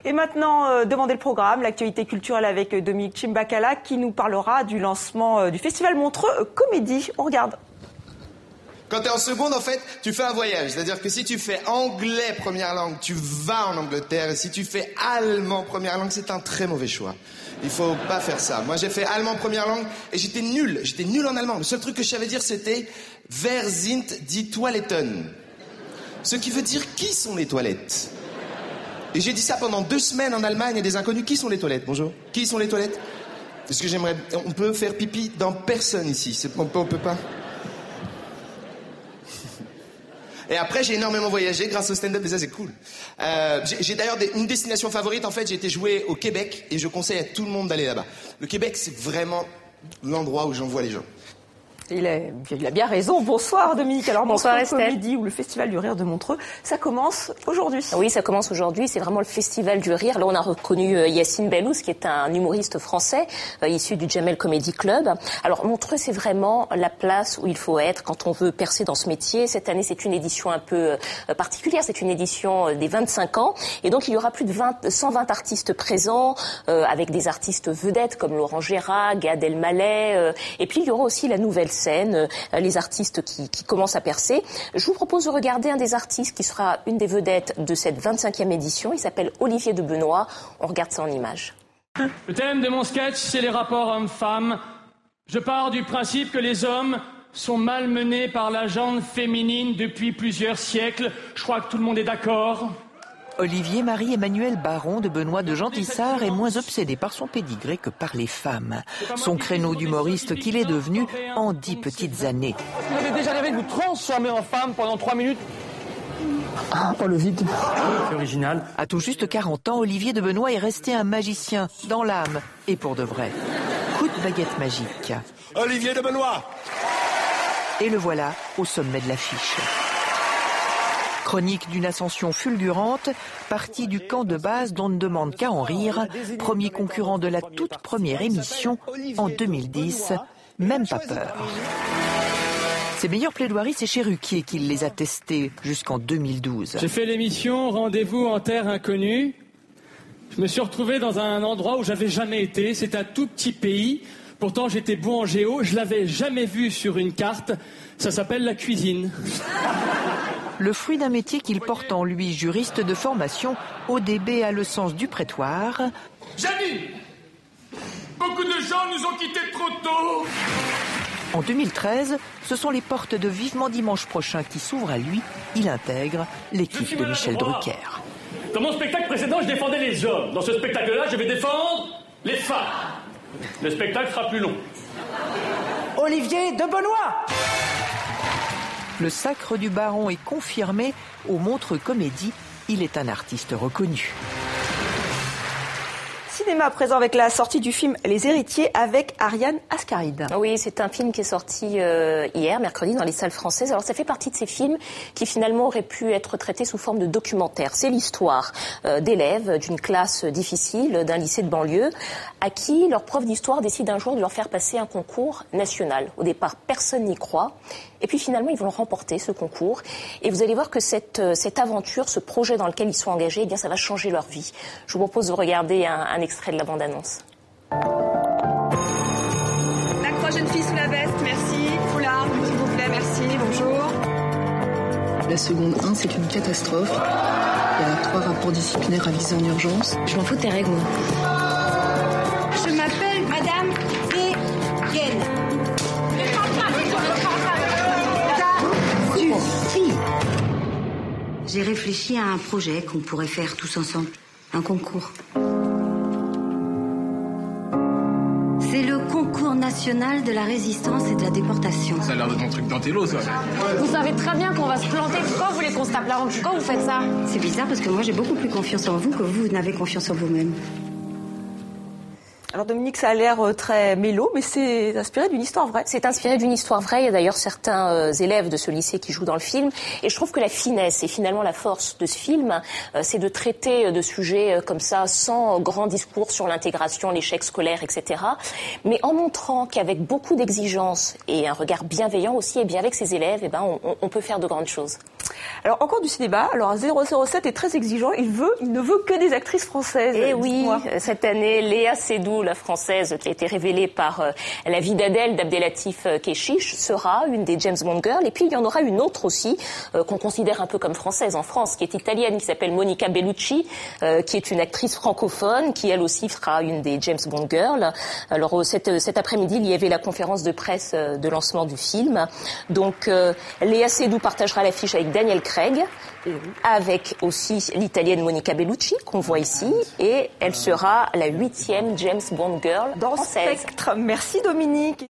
Et maintenant, demandez le programme, l'actualité culturelle avec Dominique Chimbakala qui nous parlera du lancement du Festival Montreux Comédie. On regarde. Quand tu es en seconde, en fait, tu fais un voyage. C'est-à-dire que si tu fais anglais première langue, tu vas en Angleterre. Et si tu fais allemand première langue, c'est un très mauvais choix. Il faut pas faire ça. Moi, j'ai fait allemand première langue et j'étais nul. J'étais nul en allemand. Le seul truc que je savais dire, c'était « Wer sind die Toiletten ?» Ce qui veut dire « Qui sont les toilettes ?» Et j'ai dit ça pendant 2 semaines en Allemagne et des inconnus. Qui sont les toilettes? Bonjour. Qui sont les toilettes? Parce que j'aimerais... On peut faire pipi dans personne ici. On peut pas. Et après, j'ai énormément voyagé grâce au stand-up, et ça, c'est cool. J'ai d'ailleurs une destination favorite. En fait, j'ai été jouer au Québec et je conseille à tout le monde d'aller là-bas. Le Québec, c'est vraiment l'endroit où j'envoie les gens. Il a bien raison. Bonsoir Dominique. Alors bonsoir Montreux Comédie ou le Festival du Rire de Montreux, ça commence aujourd'hui. Oui, ça commence aujourd'hui. C'est vraiment le Festival du Rire. Là, on a reconnu Yacine Bellous, qui est un humoriste français issu du Jamel Comedy Club. Alors Montreux, c'est vraiment la place où il faut être quand on veut percer dans ce métier. Cette année, c'est une édition un peu particulière. C'est une édition des 25 ans. Et donc, il y aura plus de 120 artistes présents, avec des artistes vedettes comme Laurent Gérard, Gad Elmaleh. Et puis, il y aura aussi la nouvelle scène, les artistes qui commencent à percer. Je vous propose de regarder un des artistes qui sera une des vedettes de cette 25e édition. Il s'appelle Olivier de Benoît. On regarde ça en images. Le thème de mon sketch, c'est les rapports hommes-femmes. Je pars du principe que les hommes sont malmenés par la gente féminine depuis plusieurs siècles. Je crois que tout le monde est d'accord. Olivier Marie-Emmanuel Baron de Benoît de Gentissart est moins obsédé par son pédigré que par les femmes. Son créneau d'humoriste qu'il est devenu en 10 petites années. Vous avez déjà rêvé de vous transformer en femme pendant 3 minutes? Ah, pas le vide. C'est original. À tout juste 40 ans, Olivier de Benoît est resté un magicien, dans l'âme et pour de vrai. Coup de baguette magique. Olivier de Benoît! Et le voilà au sommet de l'affiche. Chronique d'une ascension fulgurante, partie du camp de base dont on ne demande qu'à en rire, premier concurrent de la toute première émission en 2010, même pas peur. Ses meilleures plaidoiries, c'est chez Ruquier qu'il les a testées jusqu'en 2012. J'ai fait l'émission Rendez-vous en terre inconnue. Je me suis retrouvé dans un endroit où j'avais jamais été. C'est un tout petit pays. Pourtant, j'étais bon en géo. Je l'avais jamais vu sur une carte. Ça s'appelle la cuisine. Le fruit d'un métier qu'il porte en lui, juriste de formation, ODB a le sens du prétoire. Janine, beaucoup de gens nous ont quittés trop tôt. En 2013, ce sont les portes de Vivement Dimanche prochain qui s'ouvrent à lui. Il intègre l'équipe de Michel Drucker. Dans mon spectacle précédent, je défendais les hommes. Dans ce spectacle-là, je vais défendre les femmes. Le spectacle sera plus long. Olivier de Benoît! Le sacre du baron est confirmé au Montreux Comédie. Il est un artiste reconnu. Cinéma à présent avec la sortie du film Les Héritiers avec Ariane Ascaride. Oui, c'est un film qui est sorti hier, mercredi, dans les salles françaises. Alors ça fait partie de ces films qui finalement auraient pu être traités sous forme de documentaire. C'est l'histoire d'élèves d'une classe difficile, d'un lycée de banlieue, à qui leur prof d'histoire décide un jour de leur faire passer un concours national. Au départ, personne n'y croit. Et puis finalement, ils vont remporter ce concours. Et vous allez voir que cette aventure, ce projet dans lequel ils sont engagés, eh bien, ça va changer leur vie. Je vous propose de regarder un extrait de la bande-annonce. La croix jeune fille sous la veste, merci. Foulard, s'il vous plaît, merci, bonjour. La seconde 1, c'est une catastrophe. Il y a 3 rapports disciplinaires avisés en urgence. Je m'en fous de tes règles. Je m'appelle Madame Dégaine. J'ai réfléchi à un projet qu'on pourrait faire tous ensemble. Un concours. C'est le concours national de la résistance et de la déportation. Ça a l'air de ton truc d'intello, ça. Vous savez très bien qu'on va se planter. Pourquoi vous voulez qu'on se tape la honte? Pourquoi vous faites ça? C'est bizarre parce que moi j'ai beaucoup plus confiance en vous que vous n'avez confiance en vous-même. Alors Dominique, ça a l'air très mélo, mais c'est inspiré d'une histoire vraie. C'est inspiré d'une histoire vraie. Il y a d'ailleurs certains élèves de ce lycée qui jouent dans le film. Et je trouve que la finesse et finalement la force de ce film, c'est de traiter de sujets comme ça, sans grand discours sur l'intégration, l'échec scolaire, etc. Mais en montrant qu'avec beaucoup d'exigences et un regard bienveillant aussi, et bien avec ses élèves, eh ben, on peut faire de grandes choses. Alors, encore du cinéma. Alors, 007 est très exigeant. Il ne veut que des actrices françaises. Et oui, cette année, Léa Seydoux, la française, qui a été révélée par La vie d'Adèle d'Abdelatif Kechiche, sera une des James Bond Girls. Et puis, il y en aura une autre aussi, qu'on considère un peu comme française en France, qui est italienne, qui s'appelle Monica Bellucci, qui est une actrice francophone, qui elle aussi fera une des James Bond Girls. Alors, cet après-midi, il y avait la conférence de presse de lancement du film. Donc, Léa Seydoux partagera l'affiche avec Daniel Craig, avec aussi l'italienne Monica Bellucci, qu'on voit ici, et elle sera la 8e James Bond Girl dans française. Spectre. Merci Dominique.